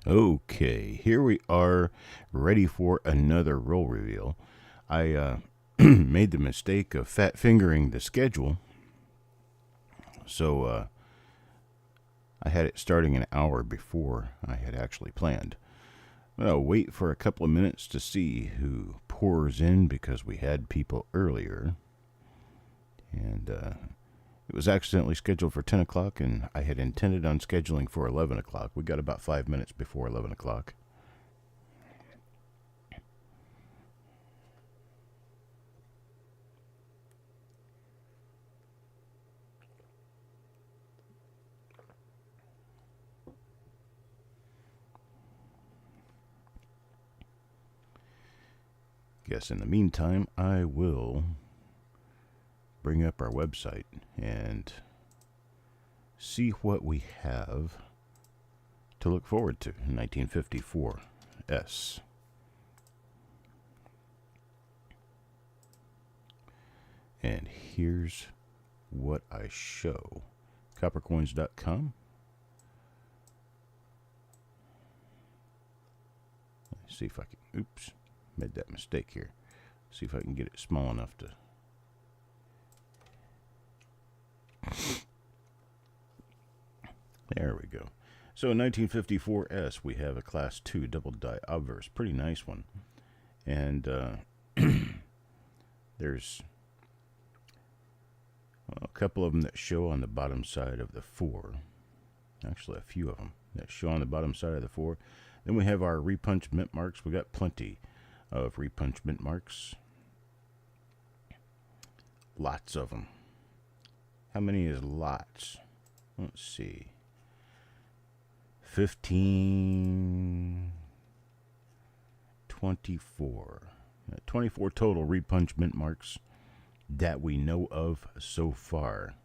Okay, here we are, ready for another roll reveal. I made the mistake of fat fingering the schedule, so I had it starting an hour before I had actually planned. I'll wait for a couple of minutes to see who pours in because we had people earlier. And it was accidentally scheduled for 10 o'clock, and I had intended on scheduling for 11 o'clock. We got about 5 minutes before 11 o'clock. Yes, in the meantime, I will bring up our website and see what we have to look forward to. 1954 S. And here's what I show. Coppercoins.com. Let's see if I can, oops, made that mistake here. See if I can get it small enough to. There we go. So 1954 S, we have a Class 2 double die obverse. Pretty nice one. And there's a couple of them that show on the bottom side of the 4. Actually, a few of them that show on the bottom side of the 4. Then we have our repunch mint marks. We got plenty of repunch mint marks. Lots of them. How many is lots? Let's see. 15, 24. 24 total repunch mint marks that we know of so far.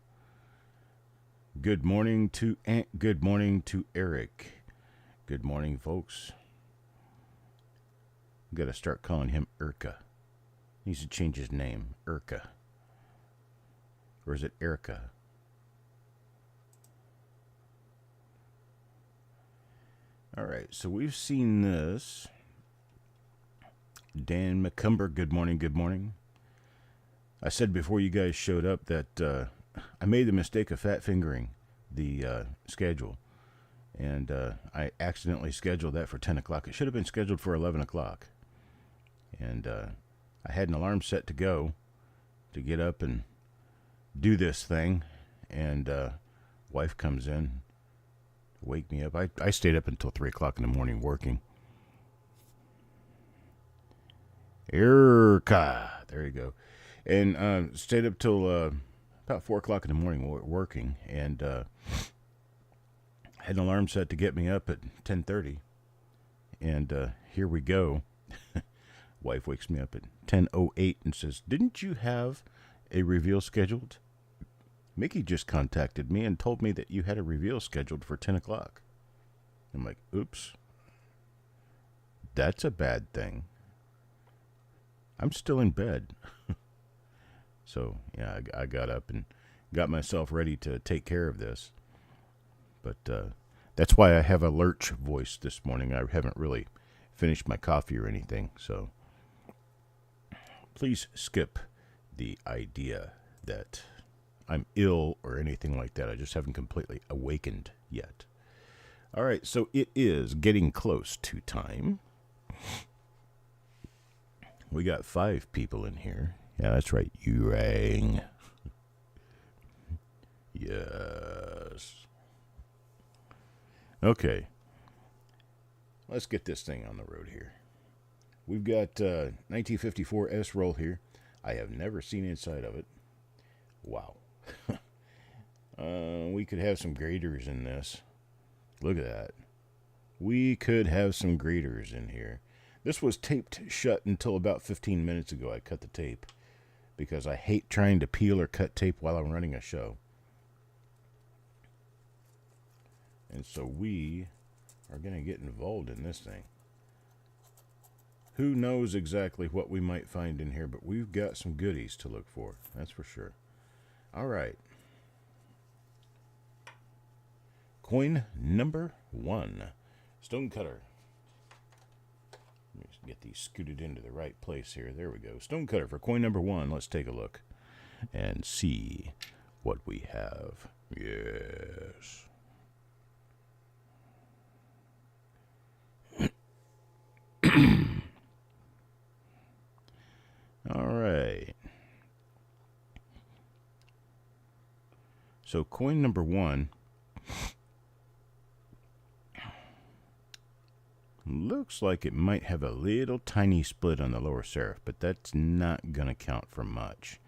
Good morning to Aunt. Good morning to Eric. Good morning, folks. Got to start calling him Urka. Needs to change his name. Urka. Or is it Erica? Alright, so we've seen this. Dan McCumber, good morning, good morning. I said before you guys showed up that I made the mistake of fat fingering the schedule. And I accidentally scheduled that for 10 o'clock. It should have been scheduled for 11 o'clock. And I had an alarm set to go to get up and do this thing. And wife comes in, wake me up. I stayed up until 3 o'clock in the morning working. Erica, there you go. And stayed up till about 4 o'clock in the morning working. And had an alarm set to get me up at 10:30. And here we go. Wife wakes me up at 10:08 and says, "Didn't you have a reveal scheduled? Mickey just contacted me and told me that you had a reveal scheduled for 10 o'clock. I'm like, oops. That's a bad thing. I'm still in bed. So, yeah, I got up and got myself ready to take care of this. But that's why I have a lurch voice this morning. I haven't really finished my coffee or anything. So, please skip the idea that I'm ill or anything like that. I just haven't completely awakened yet. All right, so it is getting close to time. We got 5 people in here. Yeah, that's right. You rang. Yes. Okay. Let's get this thing on the road here. We've got 1954 S roll here. I have never seen inside of it. Wow. We could have some graders in this. Look at that. We could have some graders in here. This was taped shut until about 15 minutes ago. I cut the tape because I hate trying to peel or cut tape while I'm running a show. And so we are going to get involved in this thing. Who knows exactly what we might find in here, but we've got some goodies to look for. That's for sure. All right. Coin number 1. Stone cutter. Let me get these scooted into the right place here. There we go. Stone cutter for coin number 1. Let's take a look and see what we have. Yes. All right. So coin number 1 looks like it might have a little tiny split on the lower serif, but that's not going to count for much.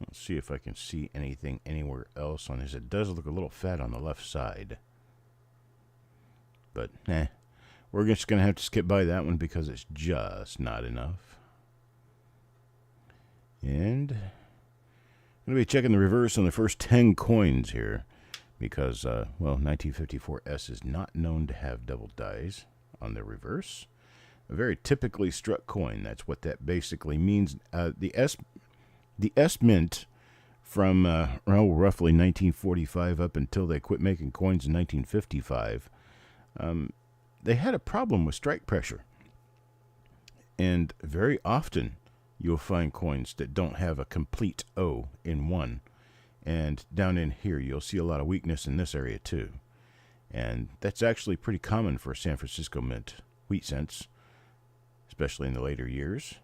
Let's see if I can see anything anywhere else on this. It does look a little fat on the left side. But, we're just going to have to skip by that one because it's just not enough. And I'm going to be checking the reverse on the first 10 coins here because, well, 1954S is not known to have double dies on the reverse. A very typically struck coin. That's what that basically means. The S Mint from roughly 1945 up until they quit making coins in 1955, they had a problem with strike pressure. And very often you'll find coins that don't have a complete O in one. And down in here you'll see a lot of weakness in this area too. And that's actually pretty common for San Francisco Mint wheat cents, especially in the later years.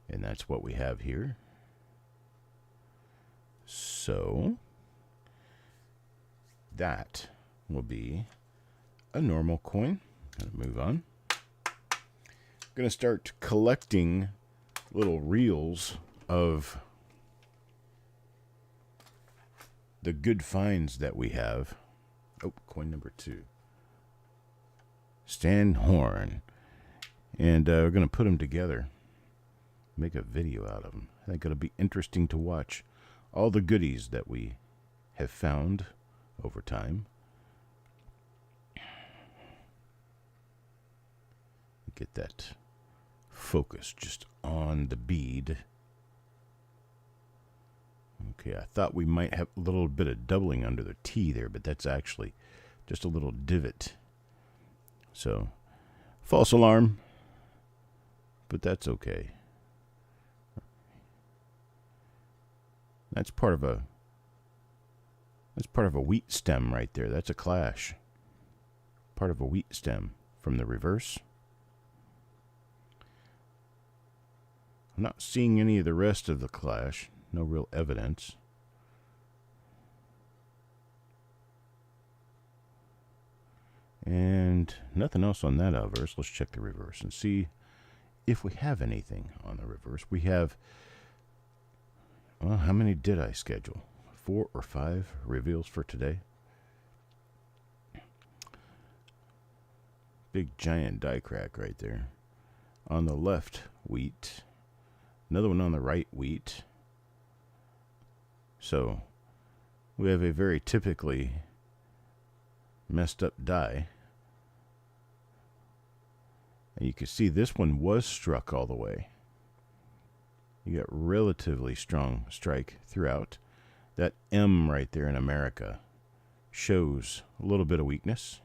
And that's what we have here. So that will be a normal coin. Gonna move on. Gonna start collecting little reels of the good finds that we have. Oh, coin number 2. Stan Horn. And we're gonna put them together. Make a video out of them. I think it'll be interesting to watch all the goodies that we have found over time. Get that focus just on the bead. Okay, I thought we might have a little bit of doubling under the T there, but that's actually just a little divot. So, false alarm, but that's okay. That's part of a wheat stem right there. That's a clash. Part of a wheat stem from the reverse. I'm not seeing any of the rest of the clash. No real evidence. And nothing else on that reverse. Let's check the reverse and see if we have anything on the reverse. We have, well, how many did I schedule? 4 or 5 reveals for today. Big giant die crack right there. On the left, wheat. Another one on the right, wheat. So, we have a very typically messed up die. And you can see this one was struck all the way. You got relatively strong strike throughout. That M right there in America shows a little bit of weakness.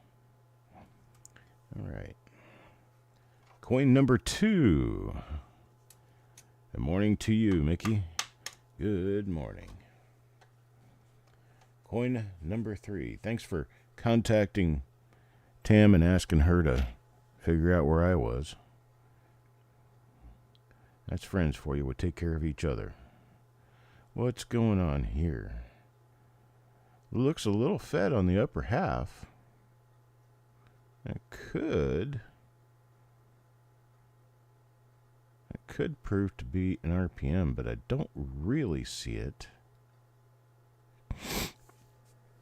All right. Coin number 2. Good morning to you, Mickey. Good morning. Coin number 3. Thanks for contacting Tam and asking her to figure out where I was. That's friends for you. We'll take care of each other. What's going on here? Looks a little fat on the upper half. That could prove to be an RPM, but I don't really see it.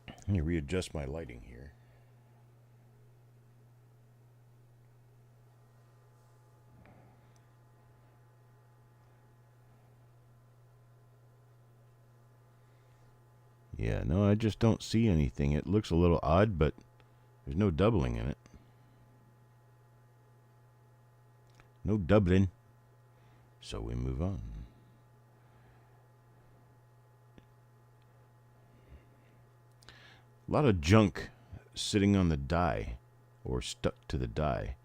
Let me readjust my lighting here. Yeah, no, I just don't see anything. It looks a little odd, but there's no doubling in it. No doubling. So we move on. A lot of junk sitting on the die or stuck to the die.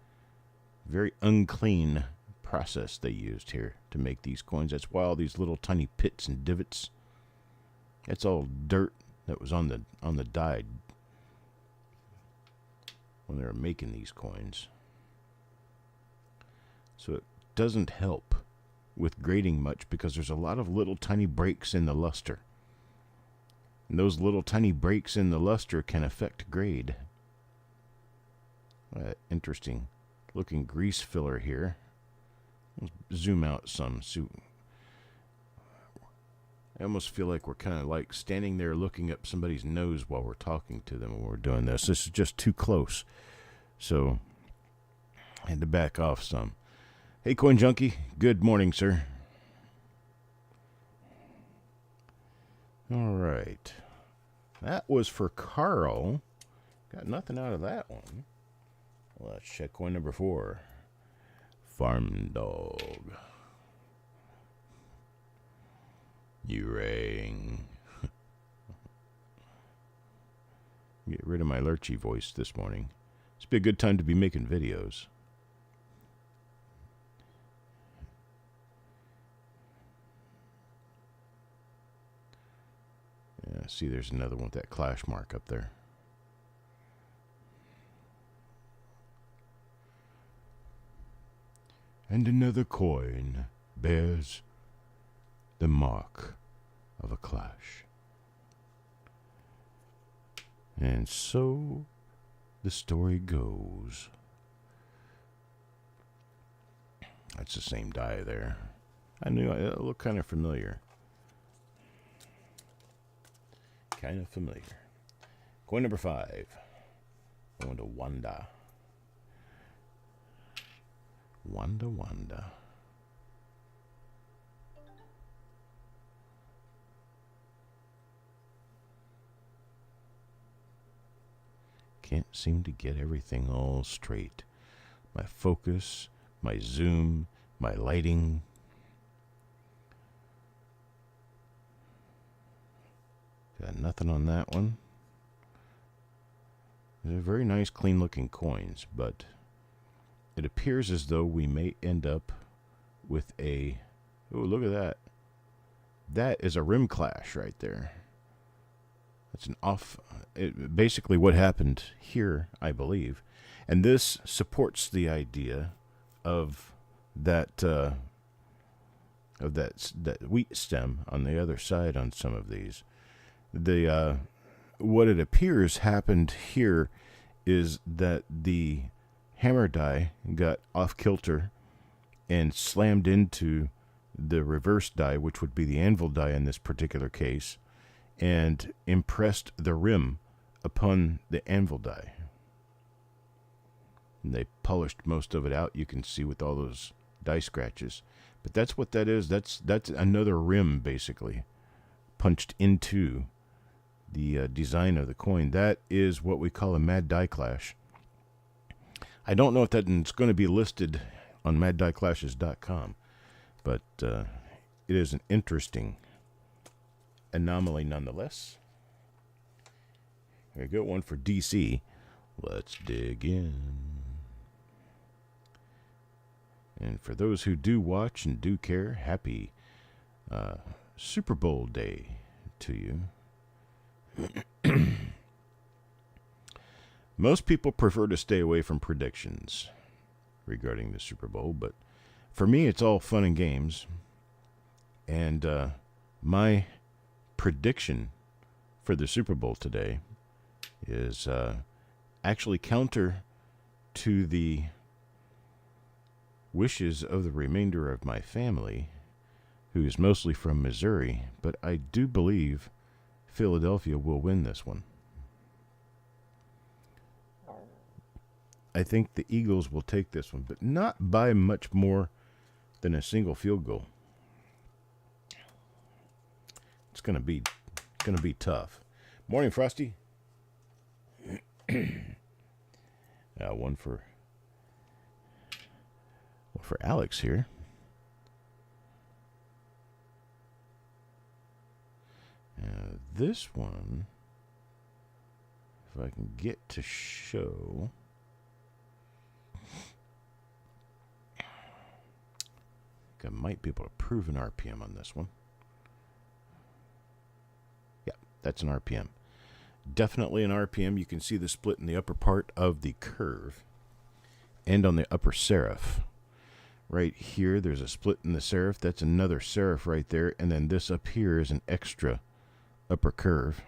Very unclean process they used here to make these coins. That's why all these little tiny pits and divots. That's all dirt that was on the die when they were making these coins. So it doesn't help with grading much because there's a lot of little tiny breaks in the luster. And those little tiny breaks in the luster can affect grade. Interesting looking grease filler here. Let's zoom out some. So I almost feel like we're kind of like standing there looking up somebody's nose while we're talking to them when we're doing this. This is just too close. So I had to back off some. Hey, Coin Junkie. Good morning, sir. All right. That was for Carl. Got nothing out of that one. Let's check coin number 4. Farm Dog. You rang. Get rid of my lurchy voice this morning. It's be a good time to be making videos. Yeah, see, there's another one with that clash mark up there. And another coin bears the mark of a clash. And so the story goes. That's the same die there. I knew it looked kind of familiar. Kind of familiar. Coin number 5. Going to Wanda. Wanda. Can't seem to get everything all straight. My focus, my zoom, my lighting. Got nothing on that one. They're very nice, clean-looking coins, but it appears as though we may end up with a... Oh, look at that. That is a rim clash right there. That's an off... basically what happened here, I believe. And this supports the idea of that wheat stem on the other side on some of these. What it appears happened here is that the hammer die got off kilter and slammed into the reverse die, which would be the anvil die in this particular case, and impressed the rim upon the anvil die. And they polished most of it out, you can see, with all those die scratches. But that's what that is. That's another rim, basically, punched into the design of the coin. That is what we call a mad die clash. I don't know if that's going to be listed on maddieclashes.com, but it is an interesting anomaly nonetheless. There we go, one for DC. Let's dig in. And for those who do watch and do care, happy Super Bowl day to you. Most people prefer to stay away from predictions regarding the Super Bowl, but for me, it's all fun and games. And my prediction for the Super Bowl today is actually counter to the wishes of the remainder of my family, who is mostly from Missouri, but I do believe Philadelphia will win this one. I think the Eagles will take this one, but not by much more than a single field goal. It's gonna be tough. Morning, Frosty. One for Alex here. This one, if I can get to show. I might be able to prove an RPM on this one. Yeah, that's an RPM. Definitely an RPM. You can see the split in the upper part of the curve and on the upper serif. Right here, there's a split in the serif. That's another serif right there. And then this up here is an extra upper curve.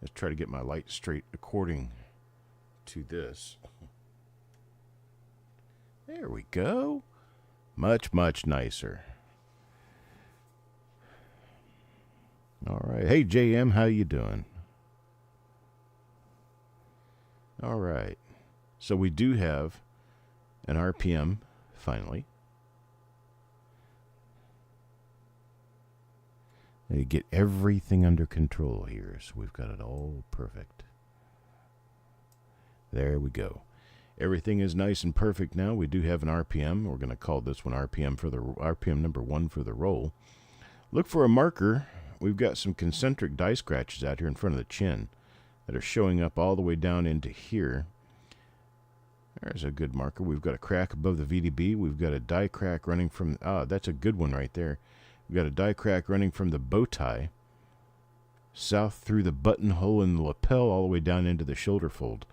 Let's try to get my light straight according to this. There we go. Much, much nicer. All right. Hey, JM, how you doing? All right. So we do have an RPM, finally. And you get everything under control here, so we've got it all perfect. There we go. Everything is nice and perfect now. We do have an RPM. We're going to call this one RPM for the RPM number 1 for the roll. Look for a marker. We've got some concentric die scratches out here in front of the chin that are showing up all the way down into here. There's a good marker. We've got a crack above the VDB. We've got a die crack running from, that's a good one right there. We've got a die crack running from the bow tie south through the buttonhole in the lapel all the way down into the shoulder fold.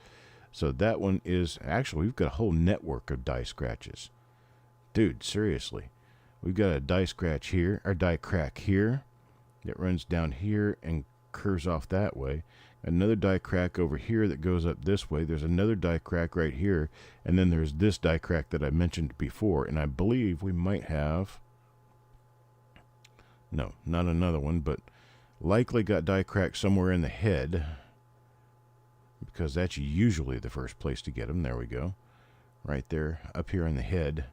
So that one is, actually, we've got a whole network of die scratches. Dude, seriously. We've got a die scratch here, or die crack here, that runs down here and curves off that way. Another die crack over here that goes up this way. There's another die crack right here. And then there's this die crack that I mentioned before. And I believe we might have, no, not another one, but likely got die crack somewhere in the head, because that's usually the first place to get them. There we go. Right there, up here in the head.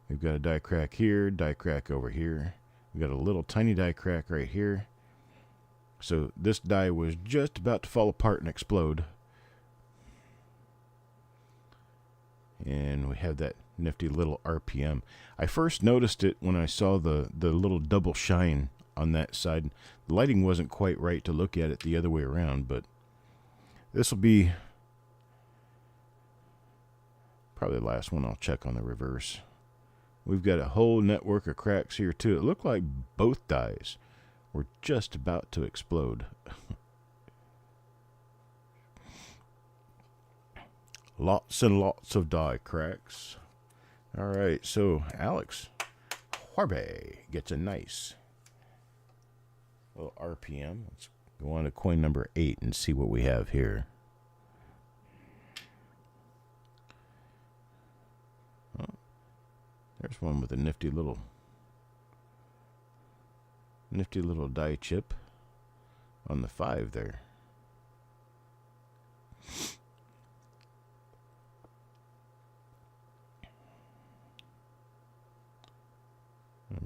We've got a die crack here, die crack over here. We've got a little tiny die crack right here. So this die was just about to fall apart and explode. And we have that nifty little RPM. I first noticed it when I saw the little double shine on that side. The lighting wasn't quite right to look at it the other way around, but this will be probably the last one I'll check on the reverse. We've got a whole network of cracks here too. It looked like both dies were just about to explode. Lots and lots of die cracks. All right, so Alex Harvey gets a nice little RPM. Let's go on to coin number 8 and see what we have here. Oh, there's one with a nifty little die chip on the 5 there.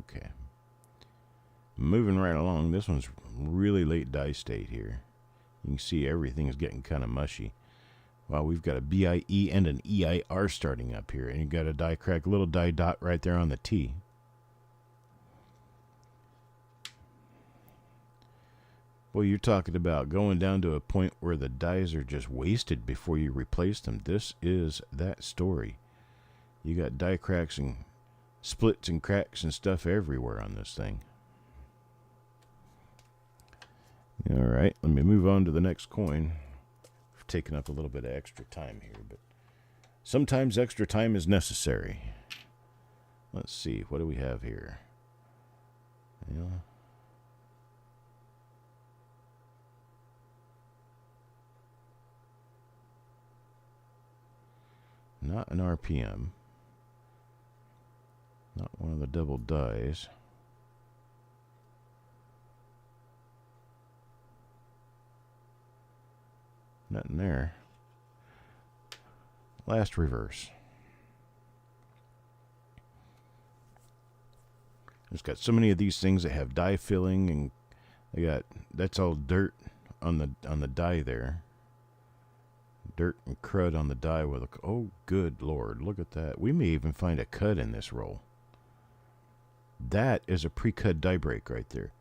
Okay. Moving right along. This one's really late die state here. You can see everything is getting kind of mushy. Wow, we've got a BIE and an EIR starting up here. And you've got a die crack, little die dot right there on the T. Well, you're talking about going down to a point where the dies are just wasted before you replace them. This is that story. You got die cracks and splits and cracks and stuff everywhere on this thing. All right, let me move on to the next coin. I've taken up a little bit of extra time here, but sometimes extra time is necessary. Let's see, what do we have here? Yeah. Not an RPM. Not one of the double dies. Nothing there. Last reverse. It's got so many of these things that have die filling, and they got, that's all dirt on the die there. Dirt and crud on the die with a, oh good lord, look at that. We may even find a cut in this roll. That is a pre-cut die break right there.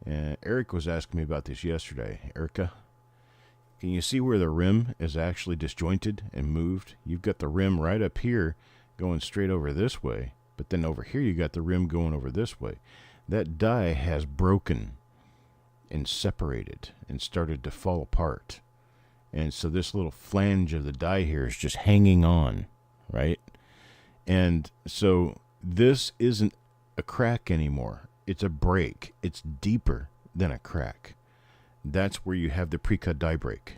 And Eric was asking me about this yesterday. Erica, can you see where the rim is actually disjointed and moved? You've got the rim right up here going straight over this way, but then over here you got the rim going over this way. That die has broken and separated and started to fall apart. And so this little flange of the die here is just hanging on, right? And so this isn't a crack anymore. It's a break. It's deeper than a crack. That's where you have the pre-cut die break.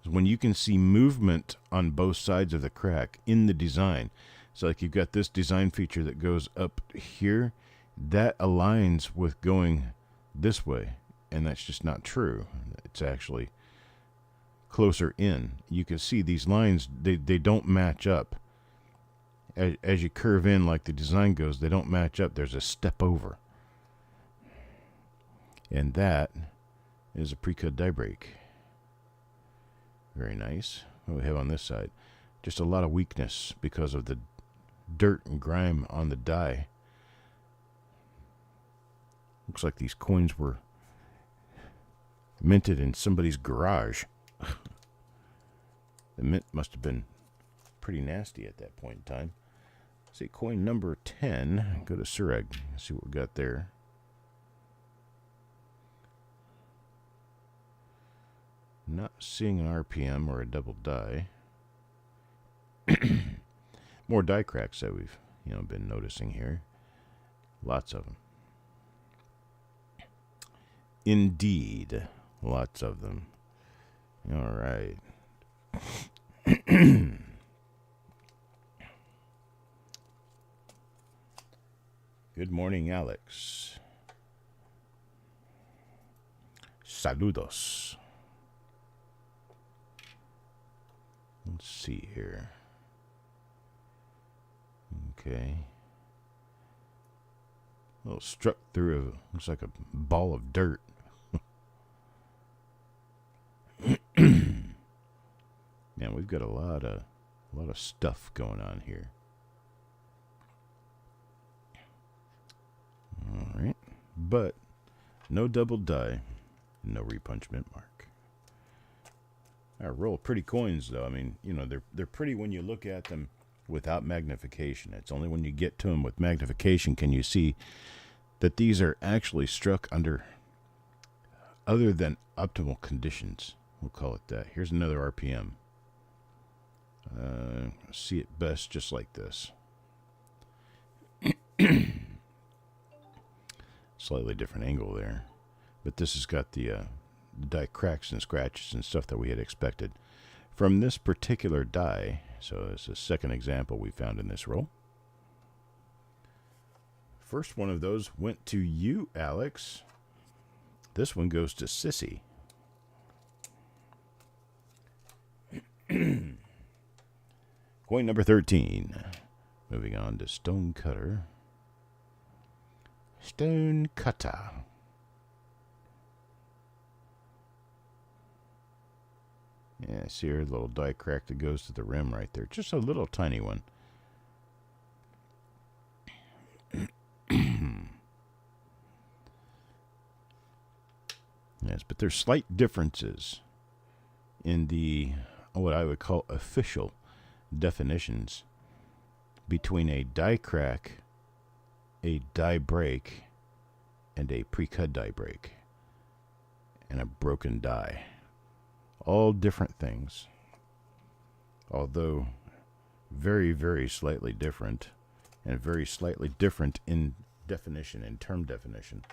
When you can see movement on both sides of the crack in the design. So like you've got this design feature that goes up here. That aligns with going this way. And that's just not true. It's actually closer in. You can see these lines, they don't match up. As you curve in like the design goes, they don't match up. There's a step over. And that is a pre-cut die break. Very nice. What do we have on this side? Just a lot of weakness because of the dirt and grime on the die. Looks like these coins were minted in somebody's garage. The mint must have been pretty nasty at that point in time. See, coin number 10. Go to Sureg. See what we got there. Not seeing an RPM or a double die. More die cracks that we've been noticing here. Lots of them. Indeed, lots of them. All right. Good morning, Alex. Saludos. Let's see here. Okay. A little struck through looks like a ball of dirt. Man, we've got a lot of stuff going on here. All right, but no double die, no repunchment mark. I roll pretty coins, though. I mean, they're pretty when you look at them without magnification. It's only when you get to them with magnification can you see that these are actually struck under other than optimal conditions. We'll call it that. Here's another RPM. See it best just like this. Slightly different angle there. But this has got the die cracks and scratches and stuff that we had expected from this particular die. So it's a second example we found in this roll. First one of those went to you, Alex. This one goes to Sissy. Coin number 13. Moving on to Stone Cutter. Stone Cutter. Yeah, see her little die crack that goes to the rim right there. Just a little tiny one. Yes, but there's slight differences in the what I would call official definitions between a die crack, a die break, and a pre-cut die break, and a broken die. All different things, although very, very slightly different, and very slightly different in definition, in term definition.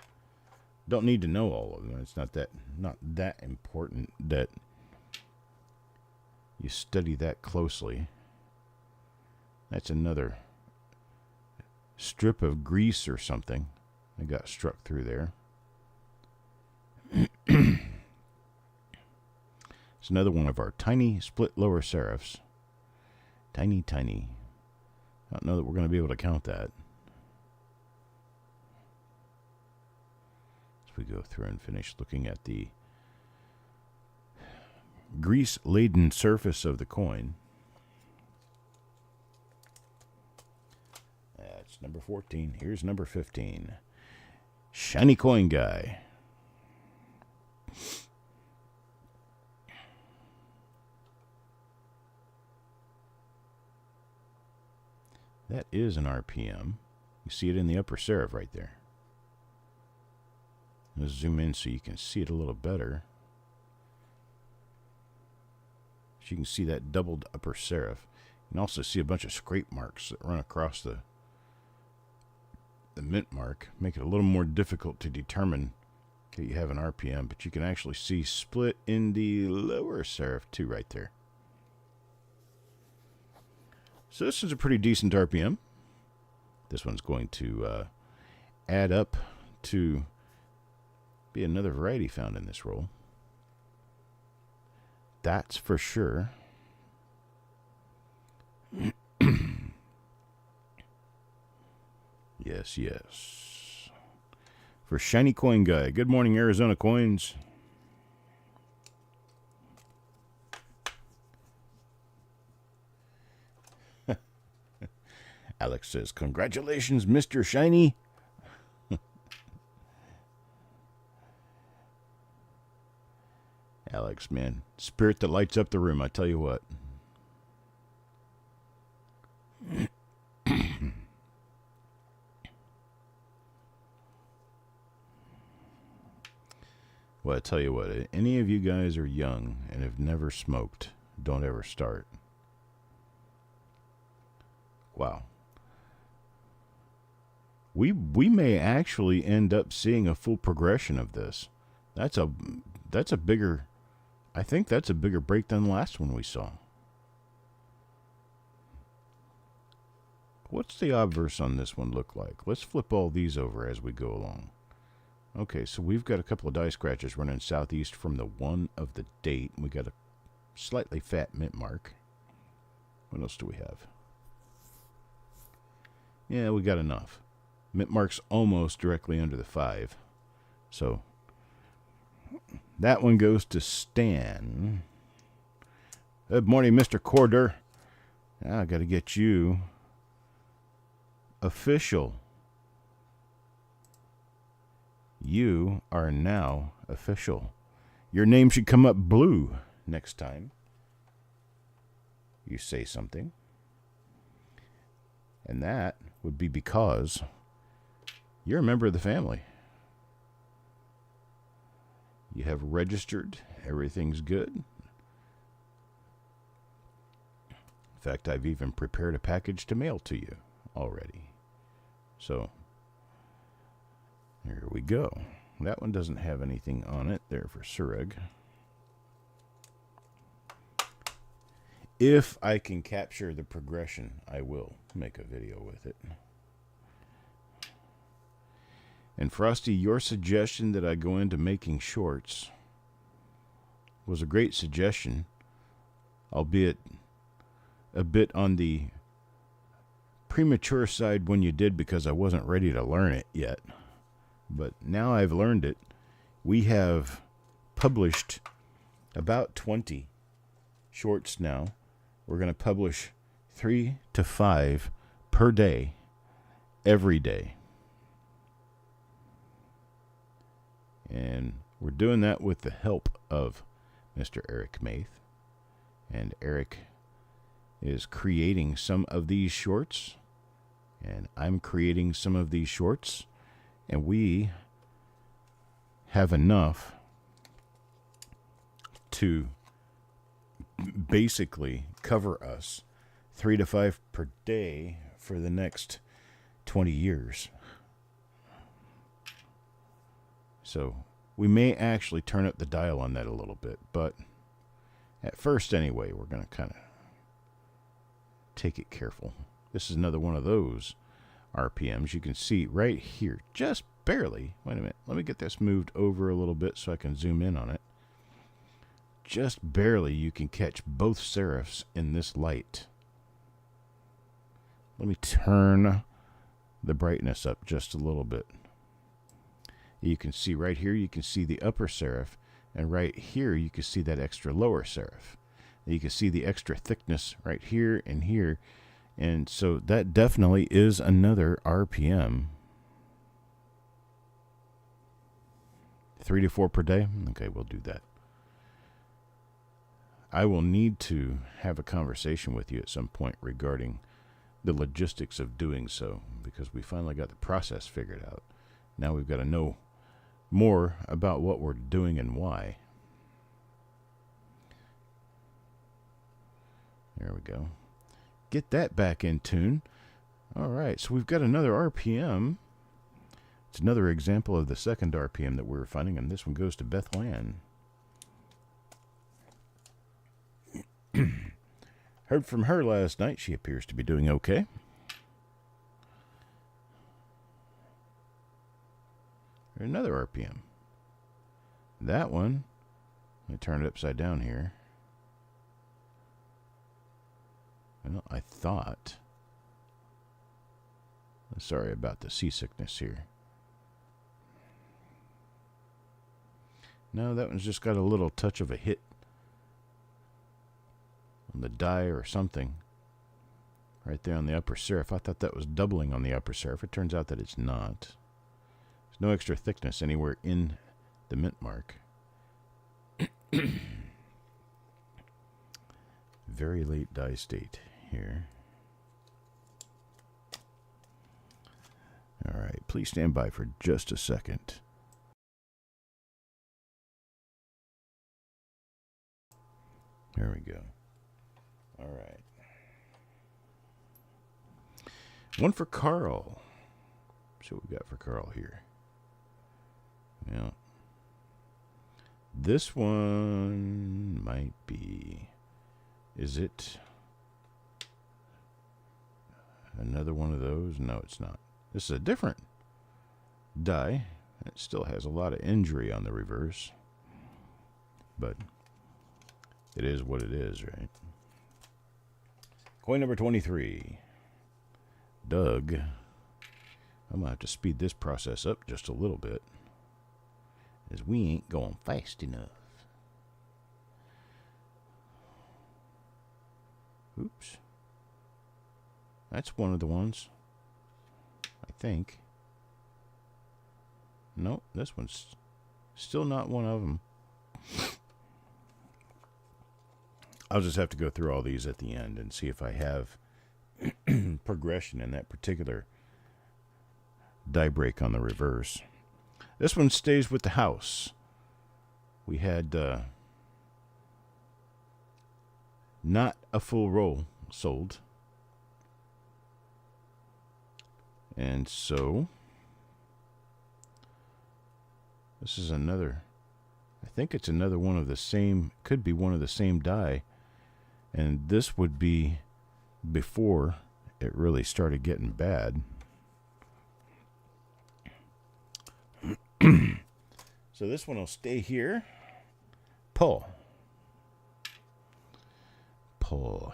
Don't need to know all of them. It's not that important that you study that closely. That's another strip of grease or something that got struck through there. It's another one of our tiny split lower serifs. Tiny, tiny. I don't know that we're going to be able to count that. As we go through and finish looking at the grease-laden surface of the coin. That's number 14. Here's number 15. Shiny coin guy. That is an RPM. You see it in the upper serif right there. Let's zoom in so you can see it a little better. So you can see that doubled upper serif. You can also see a bunch of scrape marks that run across the mint mark, make it a little more difficult to determine that you have an RPM, but you can actually see split in the lower serif too right there. So this is a pretty decent RPM. This one's going to add up to be another variety found in this roll. That's for sure. Yes, yes. For Shiny Coin Guy. Good morning, Arizona Coins. Alex says, congratulations, Mr. Shiny. Alex, man. Spirit that lights up the room, I tell you what. Well, I tell you what, any of you guys are young and have never smoked, don't ever start. Wow. We may actually end up seeing a full progression of this. That's a bigger, I think that's a bigger break than the last one we saw. What's the obverse on this one look like? Let's flip all these over as we go along. Okay, so we've got a couple of die scratches running southeast from the 1 of the date. We got a slightly fat mint mark. What else do we have? Yeah, we got enough. Mint mark's almost directly under the 5. So that one goes to Stan. Good morning, Mr. Corder. Now I got to get you official. You are now official. Your name should come up blue next time you say something. And that would be because you're a member of the family. You have registered. Everything's good. In fact, I've even prepared a package to mail to you already. So here we go. That one doesn't have anything on it there for Sureg. If I can capture the progression, I will make a video with it. And Frosty, your suggestion that I go into making shorts was a great suggestion, albeit a bit on the premature side when you did because I wasn't ready to learn it yet. But now I've learned it. We have published about 20 shorts now. We're going to publish 3 to 5 per day, every day. And we're doing that with the help of Mr. Eric Maith. And Eric is creating some of these shorts. And I'm creating some of these shorts. And we have enough to basically cover us 3 to 5 per day for the next 20 years. So we may actually turn up the dial on that a little bit, but at first anyway, we're going to kind of take it careful. This is another one of those RPMs. You can see right here, just barely. Wait a minute. Let me get this moved over a little bit so I can zoom in on it. Just barely you can catch both serifs in this light. Let me turn the brightness up just a little bit. You can see right here, you can see the upper serif, and right here you can see that extra lower serif. You can see the extra thickness right here and here. And so that definitely is another RPM. 3 to 4 per day? Okay, we'll do that. I will need to have a conversation with you at some point regarding the logistics of doing so, because we finally got the process figured out. Now we've got to know more about what we're doing and why. There we go. Get that back in tune. All right, so we've got another RPM. It's another example of the second RPM that we were finding, and this one goes to Beth Lan. Heard from her last night. She appears to be doing okay. Another RPM. That one, let me turn it upside down here. Well, I thought. Sorry about the seasickness here. No, that one's just got a little touch of a hit on the die or something. Right there on the upper serif. I thought that was doubling on the upper serif. It turns out that it's not. There's no extra thickness anywhere in the mint mark. Very late die state here. All right, please stand by for just a second. There we go. All right. One for Carl. See what we got for Carl here. Yeah. This one might be... Is it another one of those? No, it's not. This is a different die. It still has a lot of injury on the reverse. But it is what it is, right? Coin number 23. Doug. I'm going to have to speed this process up just a little bit, as we ain't going fast enough. Oops. That's one of the ones, I think. Nope, this one's still not one of them. I'll just have to go through all these at the end and see if I have progression in that particular die break on the reverse. This one stays with the house. We had not a full roll sold. And so this is another, I think it's another one of the same, could be one of the same die. And this would be before it really started getting bad. So this one will stay here. Paul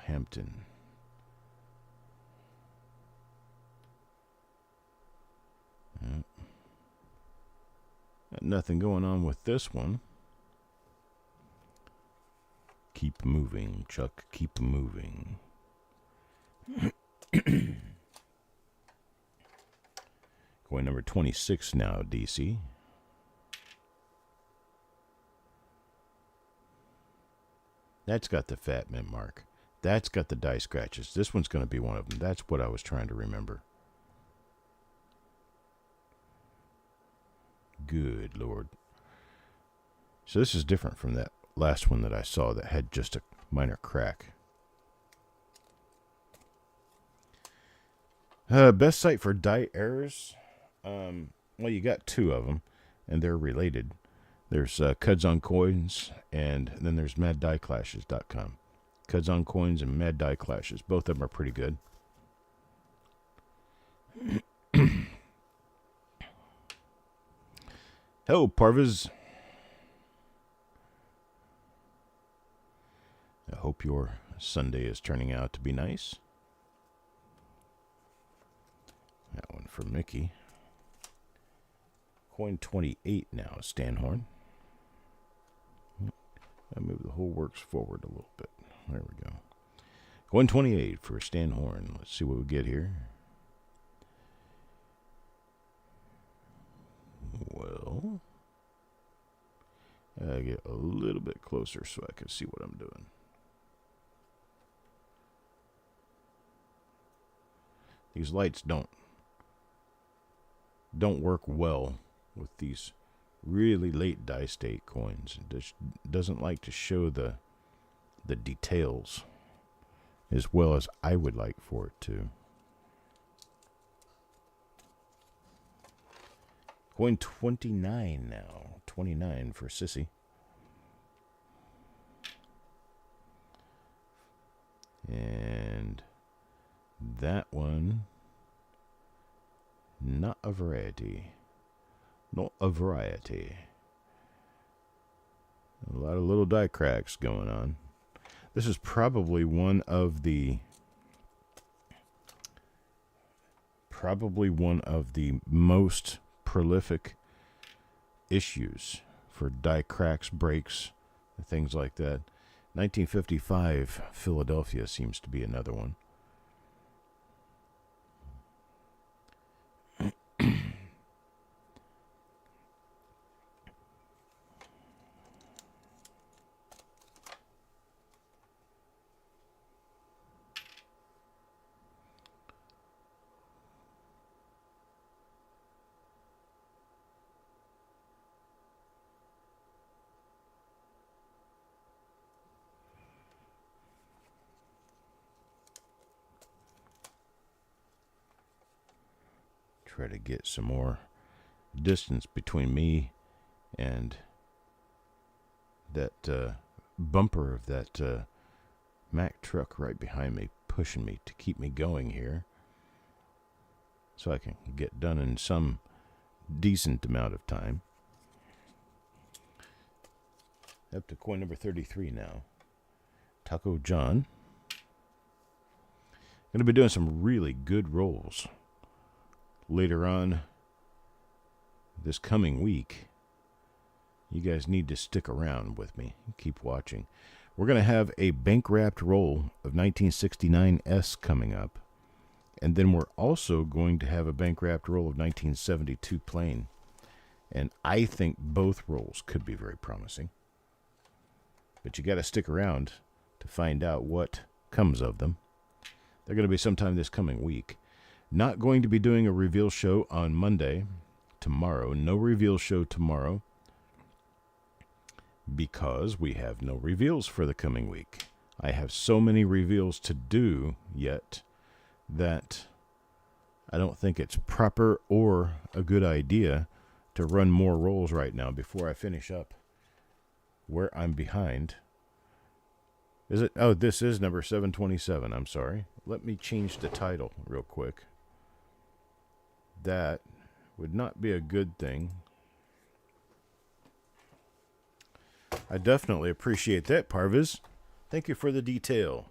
Hampton. Got nothing going on with this one. Keep moving, Chuck. Keep moving. Coin number 26 now, DC. That's got the fat mint mark. That's got the die scratches. This one's going to be one of them. That's what I was trying to remember. Good Lord. So this is different from that last one that I saw that had just a minor crack. Best site for die errors. Well, you got two of them, and they're related. There's Cuds on Coins, and then there's MadDieClashes.com. Cuds on Coins and Mad Die Clashes. Both of them are pretty good. Hello, Parvaz. I hope your Sunday is turning out to be nice. That one for Mickey. Coin 28 now, Stanhorn. I move the whole works forward a little bit. There we go. Coin 28 for Stanhorn. Let's see what we get here. Well, to get a little bit closer so I can see what I'm doing. These lights don't work well with these really late die state coins. It just doesn't like to show the details as well as I would like for it to. Coin 29 now. 29 for Sissy. And that one, not a variety. Not a variety. A lot of little die cracks going on. This is probably one of the most prolific issues for die cracks, breaks, things like that. 1955 Philadelphia seems to be another one. Try to get some more distance between me and that bumper of that Mack truck right behind me, pushing me to keep me going here so I can get done in some decent amount of time. Up to coin number 33 now. Taco John. Going to be doing some really good rolls later on this coming week. You guys need to stick around with me. Keep watching. We're going to have a bank-wrapped roll of 1969S coming up. And then we're also going to have a bank-wrapped roll of 1972 plain. And I think both rolls could be very promising. But you got to stick around to find out what comes of them. They're going to be sometime this coming week. Not going to be doing a reveal show on Monday, tomorrow. No reveal show tomorrow because we have no reveals for the coming week. I have so many reveals to do yet that I don't think it's proper or a good idea to run more rolls right now before I finish up where I'm behind. Is it? Oh, this is number 727. I'm sorry. Let me change the title real quick. That would not be a good thing. I definitely appreciate that, Parviz. Thank you for the detail.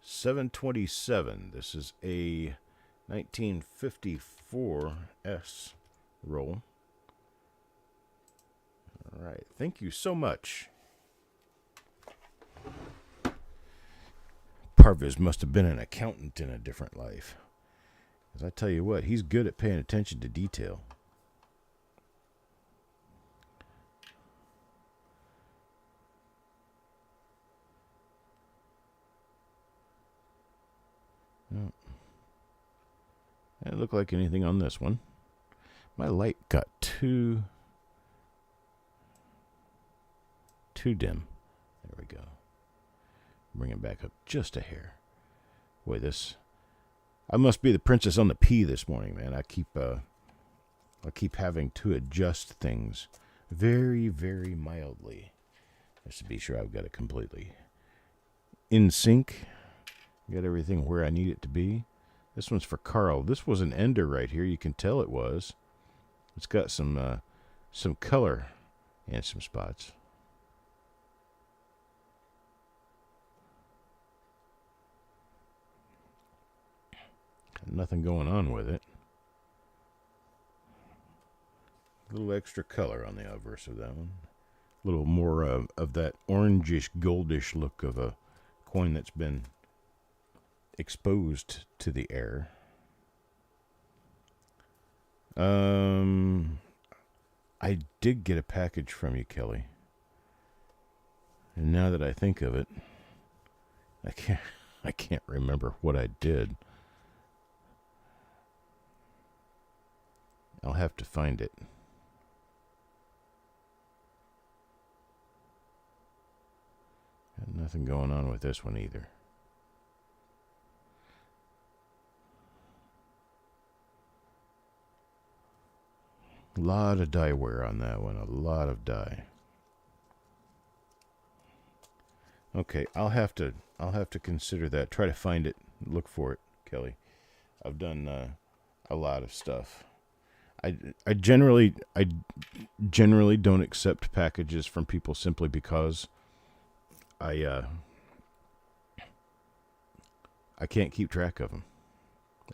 727. This is a 1954S roll. All right. Thank you so much. Parviz must have been an accountant in a different life. Because I tell you what, he's good at paying attention to detail. No. Doesn't look like anything on this one. My light got too dim. There we go. Bring it back up just a hair. Boy, I must be the princess on the pea this morning, man. I keep having to adjust things very, very mildly, just to be sure I've got it completely in sync. Got everything where I need it to be. This one's for Carl. This was an ender right here. You can tell it was. It's got some color and some spots. Nothing going on with it. A little extra color on the obverse of that one. A little more of that orangish, goldish look of a coin that's been exposed to the air. I did get a package from you, Kelly. And now that I think of it, I can't remember what I did. I'll have to find it. Got nothing going on with this one either. A lot of dye wear on that one. A lot of dye. Okay, I'll have to consider that. Try to find it. Look for it, Kelly. I've done a lot of stuff. I generally don't accept packages from people simply because I can't keep track of them.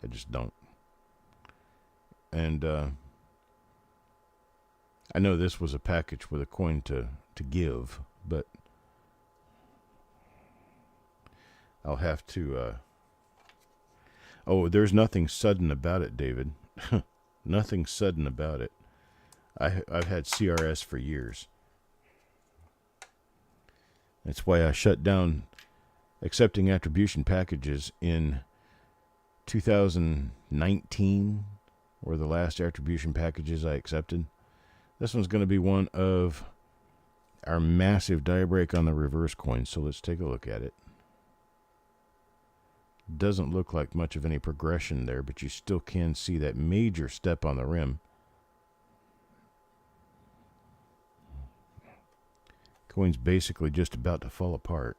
I just don't. And I know this was a package with a coin to give, but I'll have to... Oh, there's nothing sudden about it, David. Nothing sudden about it. I've had CRS for years. That's why I shut down accepting attribution packages in 2019, were the last attribution packages I accepted. This one's going to be one of our massive die break on the reverse coin, so let's take a look at it. Doesn't look like much of any progression there, but you still can see that major step on the rim. Coin's basically just about to fall apart.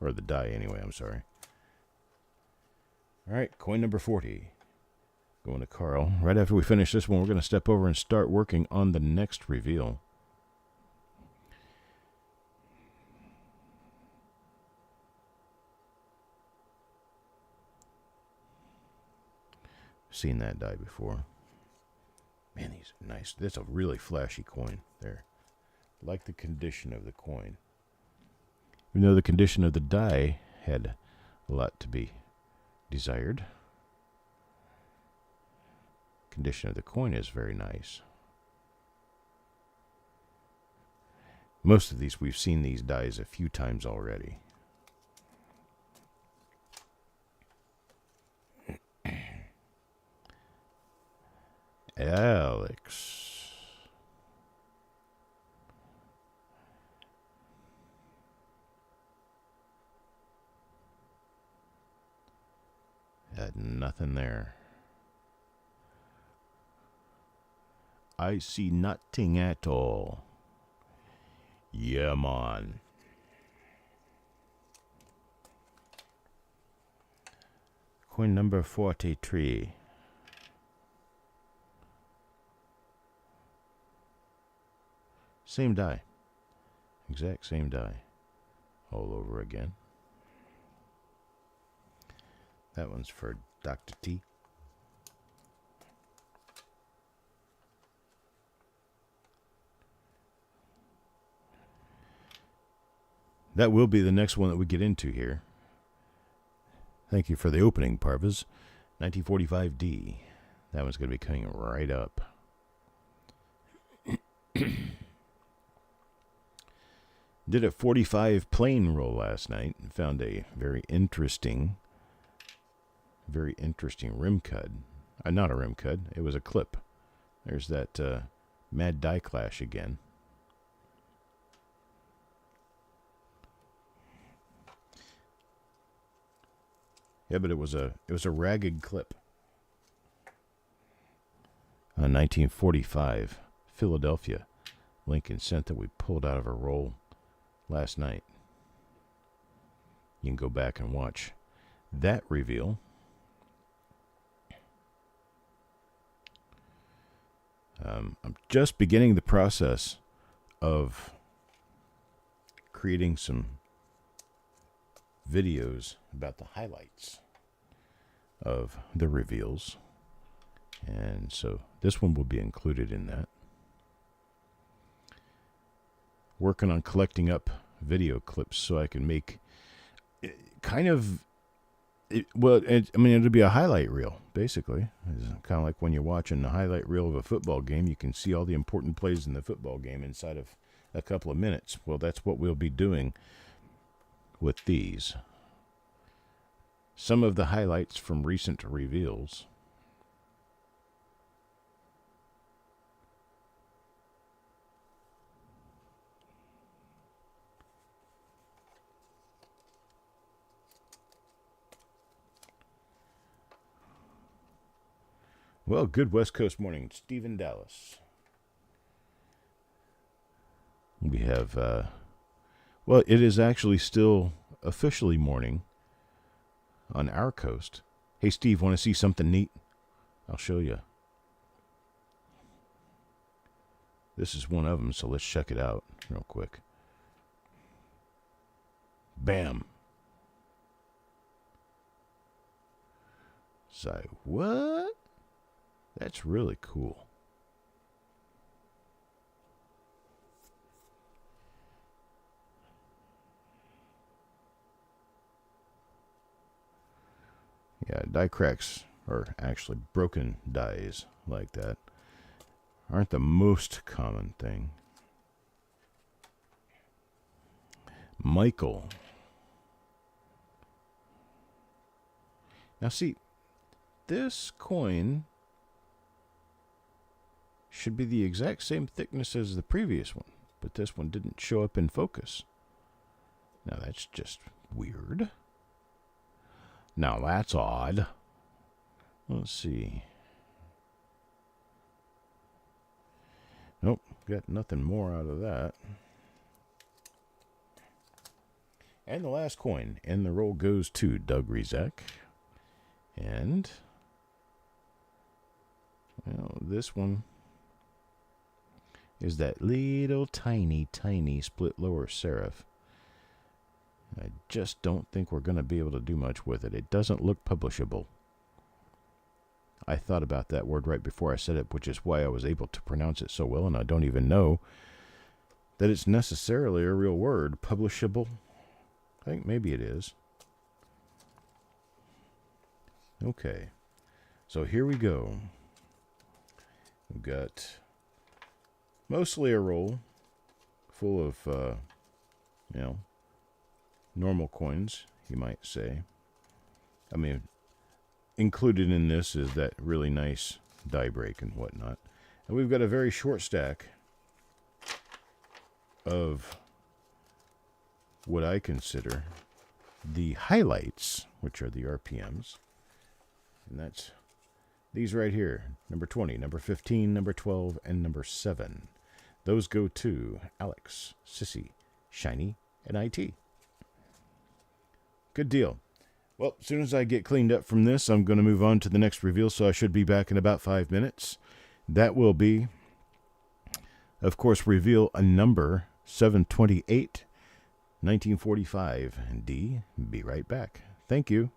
Or the die anyway, I'm sorry. Alright, coin number 40. Going to Carl. Right after we finish this one, we're going to step over and start working on the next reveal. Seen that die before. Man, these are nice. That's a really flashy coin there. Like the condition of the coin. Even though the condition of the die had a lot to be desired. Condition of the coin is very nice. Most of these, we've seen these dies a few times already. Alex. Had nothing there. I see nothing at all. Yeah, man. Coin number 43. Same die. Exact same die. All over again. That one's for Dr. T. That will be the next one that we get into here. Thank you for the opening, Parvas. 1945D. That one's going to be coming right up. Did a 45 plane roll last night and found a very interesting rim cut. Not a rim cut, it was a clip. There's that Mad Die Clash again. Yeah, but it was a ragged clip. 1945, Philadelphia, Lincoln Cent that we pulled out of a roll last night. You can go back and watch that reveal. I'm just beginning the process of creating some videos about the highlights of the reveals. And so this one will be included in that. Working on collecting up video clips so I can make kind of I mean, it'll be a highlight reel, basically. It's kind of like when you're watching the highlight reel of a football game, you can see all the important plays in the football game inside of a couple of minutes. Well, that's what we'll be doing with these. Some of the highlights from recent reveals. Well, good West Coast morning. Steve in Dallas. We have, well, it is actually still officially morning on our coast. Hey, Steve, want to see something neat? I'll show you. This is one of them, so let's check it out real quick. Bam. So, what? That's really cool. Yeah, die cracks, or actually broken dies like that, aren't the most common thing. Michael. Now see, this coin should be the exact same thickness as the previous one, but this one didn't show up in focus. Now that's just weird. Now that's odd. Let's see. Nope, got nothing more out of that. And the last coin in the roll goes to Doug Rizek. And, well, this one is that little tiny split lower serif. I just don't think we're going to be able to do much with it. It doesn't look publishable. I thought about that word right before I said it, which is why I was able to pronounce it so well, and I don't even know that it's necessarily a real word. Publishable? I think maybe it is. Okay. So here we go. We've got mostly a roll full of, normal coins, you might say. I mean, included in this is that really nice die break and whatnot. And we've got a very short stack of what I consider the highlights, which are the RPMs. And that's these right here. Number 20, number 15, number 12, and number 7. Those go to Alex, Sissy, Shiny, and IT. Good deal. Well, as soon as I get cleaned up from this, I'm going to move on to the next reveal, so I should be back in about 5 minutes. That will be, of course, reveal a number 728, 1945. And D, be right back. Thank you.